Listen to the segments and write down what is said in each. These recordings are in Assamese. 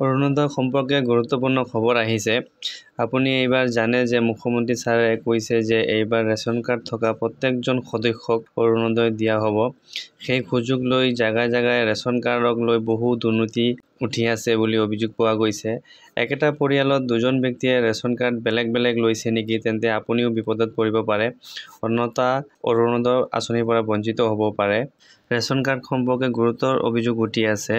অৰুণোদয় সম্পৰ্কে গুৰুত্বপূৰ্ণ খবৰ আহিছে। আপুনি এইবাৰ জানে যে মুখ্যমন্ত্ৰী ছাৰে কৈছে যে এইবাৰ ৰেচন কাৰ্ড থকা প্ৰত্যেকজন সদস্যক অৰুণোদয় দিয়া হ'ব। সেই সুযোগ লৈ জাগাই জাগাই ৰেচন কাৰ্ডক লৈ বহু দুৰ্নীতি উঠি আছে বুলি অভিযোগ পোৱা গৈছে। একেটা পৰিয়ালত দুজন ব্যক্তিয়ে ৰেচন কাৰ্ড বেলেগ বেলেগ লৈছে নেকি, তেন্তে আপুনিও বিপদত পৰিব পাৰে। অন্যথা অৰুণোদয় আঁচনিৰ পৰা বঞ্চিত হ'ব পাৰে। ৰেচন কাৰ্ড সম্পৰ্কে গুৰুতৰ অভিযোগ উঠি আছে।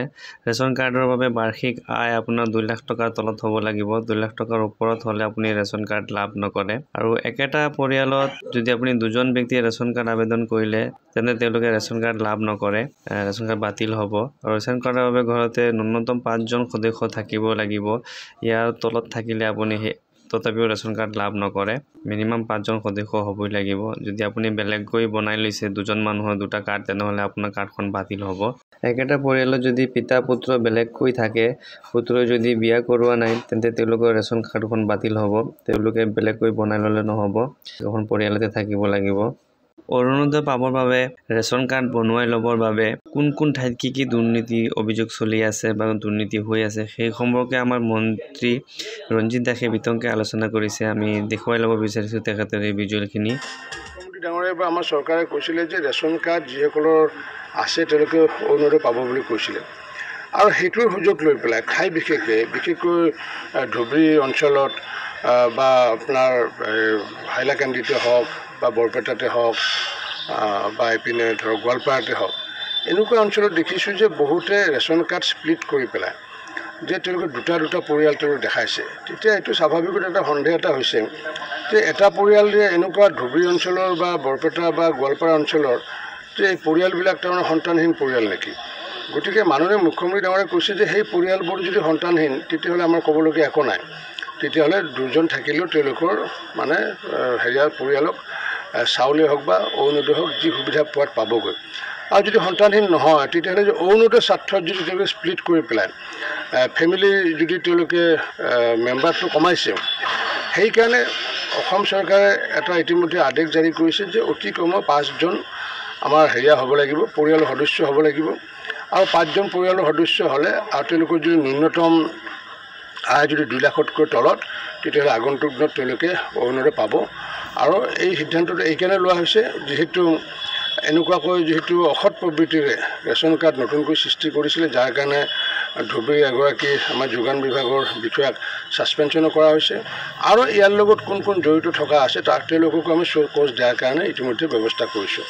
ৰেচন কাৰ্ডৰ বাবে বাৰ্ষিক আয় আপোনাৰ 2 লাখ টকাৰ তলত হ'ব লাগিব। 2 লাখ টকাৰ ওপৰত হ'লে আপুনি ৰেচন কাৰ্ড লাভ নকৰে। আৰু একেটা পৰিয়ালত যদি আপুনি দুজন ব্যক্তিয়ে ৰেচন কাৰ্ড আবেদন কৰিলে তেন্তে তেওঁলোকে ৰেচন কাৰ্ড লাভ নকৰে, ৰেচন কাৰ্ড বাতিল হ'ব। আৰু ৰেচন কাৰ্ডৰ বাবে ঘৰতে ন্যূনতম 5জন সদস্য থাকিব লাগিব। ইয়াৰ তলত থাকিলে আপুনি তথাপিও ৰেচন কাৰ্ড লাভ নকৰে। মিনিমাম 5জন সদস্য হ'বই লাগিব। যদি আপুনি বেলেগকৈ বনাই লৈছে দুজন মানুহৰ দুটা কাৰ্ড, তেনেহ'লে আপোনাৰ কাৰ্ডখন বাতিল হ'ব। একেটা পৰিয়ালত যদি পিতা পুত্ৰ বেলেগকৈ থাকে, পুত্ৰই যদি বিয়া কৰোৱা নাই, তেন্তে তেওঁলোকৰ ৰেচন কাৰ্ডখন বাতিল হ'ব। তেওঁলোকে বেলেগকৈ বনাই ল'লে নহ'ব, এখন পৰিয়ালতে থাকিব লাগিব। অৰুণোদয় পাবৰ বাবে ৰেচন কাৰ্ড বনোৱাই ল'বৰ বাবে কোন কোন ঠাইত কি দুৰ্নীতি অভিযোগ চলি আছে বা দুৰ্নীতি হৈ আছে, সেই সম্পৰ্কে আমাৰ মন্ত্ৰী ৰঞ্জিত দাসে বিতংকে আলোচনা কৰিছে। আমি দেখুৱাই ল'ব বিচাৰিছোঁ তেখেতৰ এই ভিজুৱেলখিনি। মুখ্যমন্ত্ৰী ডাঙৰীয়াই বা আমাৰ চৰকাৰে কৈছিলে যে ৰেচন কাৰ্ড যিসকলৰ আছে তেওঁলোকে অৰুণোদয় পাব বুলি কৈছিলে। আৰু সেইটোৰ সুযোগ লৈ পেলাই ঠাই বিশেষকৈ ধুবুৰী অঞ্চলত বা আপোনাৰ হাইলাকান্দিতে হওক বা বৰপেটাতে হওক বা এইপিনে ধৰক গোৱালপাৰাতে হওক, এনেকুৱা অঞ্চলত দেখিছোঁ যে বহুতে ৰেচন কাৰ্ড স্প্লিট কৰি পেলাই যে তেওঁলোকে দুটা পৰিয়াল তেওঁলোকে দেখাইছে। তেতিয়া এইটো স্বাভাৱিকতে এটা সন্দেহ এটা হৈছে যে এটা পৰিয়ালে এনেকুৱা ধুবুৰী অঞ্চলৰ বা বৰপেটা বা গোৱালপাৰা অঞ্চলৰ যে এই পৰিয়ালবিলাক তাৰমানে সন্তানহীন পৰিয়াল নেকি। গতিকে মাননীয় মুখ্যমন্ত্ৰী ডাঙৰীয়াই কৈছে যে সেই পৰিয়ালবোৰ যদি সন্তানহীন, তেতিয়াহ'লে আমাৰ ক'বলগীয়া একো নাই। তেতিয়াহ'লে দুজন থাকিলেও তেওঁলোকৰ মানে পৰিয়ালক চাউলেই হওক বা অৰুণোদয় হওক যি সুবিধা পোৱাত পাবগৈ। আৰু যদি সন্তানহীন নহয়, তেতিয়াহ'লে যে অৰুণোদয় স্বাৰ্থত যদি তেওঁলোকে স্প্লিট কৰি পেলাই ফেমিলি যদি তেওঁলোকে মেম্বাৰটো কমাইছে, সেইকাৰণে অসম চৰকাৰে এটা ইতিমধ্যে আদেশ জাৰি কৰিছে যে অতি কমেও 5জন আমাৰ হ'ব লাগিব, পৰিয়ালৰ সদস্য হ'ব লাগিব। আৰু 5জন পৰিয়ালৰ সদস্য হ'লে আৰু তেওঁলোকৰ যদি ন্যূনতম আয় যদি 2 লাখতকৈ তলত, তেতিয়াহ'লে আগন্তুক দিনত তেওঁলোকে অৰুণোদয় পাব। আৰু এই সিদ্ধান্তটো এইকাৰণে লোৱা হৈছে যিহেতু যিহেতু অসৎ প্ৰবৃত্তিৰে ৰেচন কাৰ্ড নতুনকৈ সৃষ্টি কৰিছিলে, যাৰ কাৰণে ধুবুৰী এগৰাকী আমাৰ যোগান বিভাগৰ বিষয়াক ছাছপেনশ্যনো কৰা হৈছে। আৰু ইয়াৰ লগত কোন কোন জড়িত থকা আছে তাক তেওঁলোককো আমি কোচ দিয়াৰ কাৰণে ইতিমধ্যে ব্যৱস্থা কৰিছোঁ।